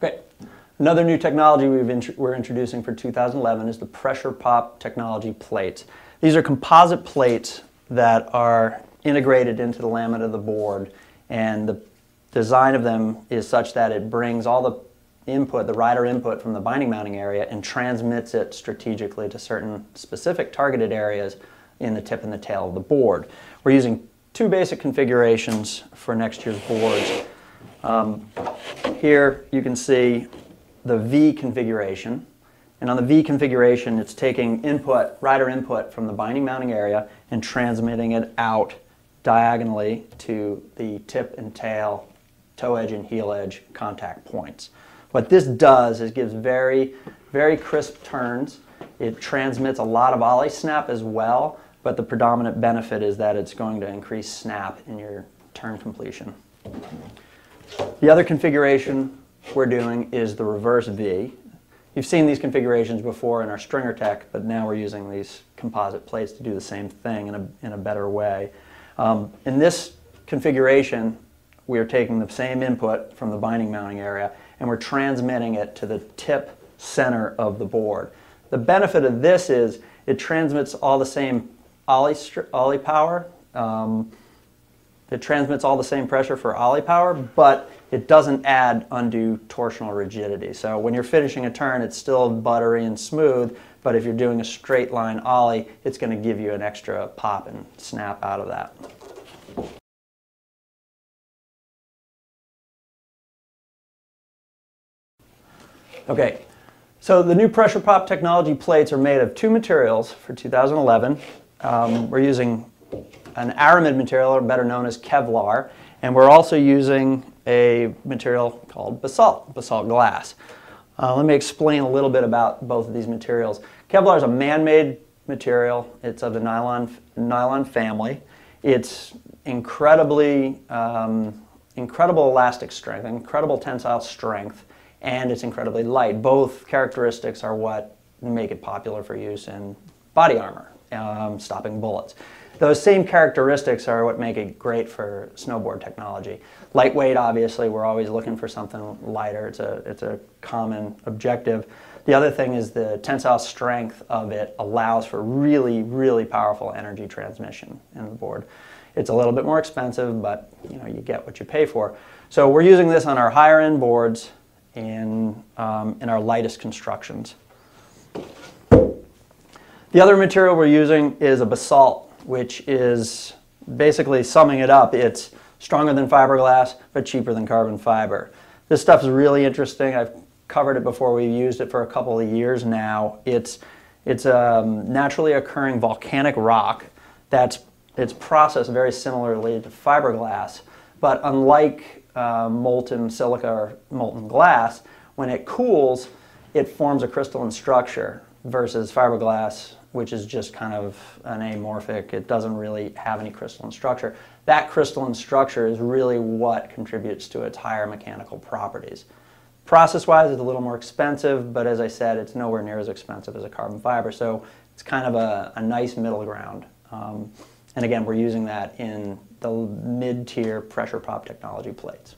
Okay. Another new technology we're introducing for 2011 is the PressurePop Technology plates. These are composite plates that are integrated into the laminate of the board, and the design of them is such that it brings all the input, the rider input from the binding mounting area, and transmits it strategically to certain specific targeted areas in the tip and the tail of the board. We're using two basic configurations for next year's boards. Here you can see the V configuration, and on the V configuration it's taking input, rider input from the binding mounting area and transmitting it out diagonally to the tip and tail, toe edge and heel edge contact points. What this does is gives very crisp turns. It transmits a lot of ollie snap as well, but the predominant benefit is that it's going to increase snap in your turn completion. The other configuration we're doing is the reverse V. You've seen these configurations before in our stringer tech, but now we're using these composite plates to do the same thing in a better way. In this configuration, we are taking the same input from the binding mounting area and we're transmitting it to the tip center of the board. The benefit of this is it transmits all the same ollie power. It transmits all the same pressure for ollie power, but it doesn't add undue torsional rigidity. So when you're finishing a turn, it's still buttery and smooth, but if you're doing a straight line ollie, it's going to give you an extra pop and snap out of that. Okay, so the new PressurePop Technology plates are made of two materials for 2011. We're using an aramid material, or better known as Kevlar, and we're also using a material called basalt glass. Let me explain a little bit about both of these materials. Kevlar is a man-made material. It's of the nylon family. It's incredible elastic strength, incredible tensile strength, and it's incredibly light. Both characteristics are what make it popular for use in body armor, stopping bullets. Those same characteristics are what make it great for snowboard technology. Lightweight, obviously, we're always looking for something lighter. It's a common objective. The other thing is the tensile strength of it allows for really powerful energy transmission in the board. It's a little bit more expensive, but you get what you pay for. So we're using this on our higher end boards in our lightest constructions. The other material we're using is a basalt, which is basically, summing it up, it's stronger than fiberglass but cheaper than carbon fiber. This stuff is really interesting. I've covered it before. We've used it for a couple of years now. It's a naturally occurring volcanic rock it's processed very similarly to fiberglass, but unlike molten silica or molten glass, when it cools, it forms a crystalline structure versus fiberglass, which is just kind of an amorphic. It doesn't really have any crystalline structure. That crystalline structure is really what contributes to its higher mechanical properties. Process-wise, it's a little more expensive, but as I said, it's nowhere near as expensive as a carbon fiber, so it's kind of a nice middle ground. And again, we're using that in the mid-tier PressurePop Technology plates.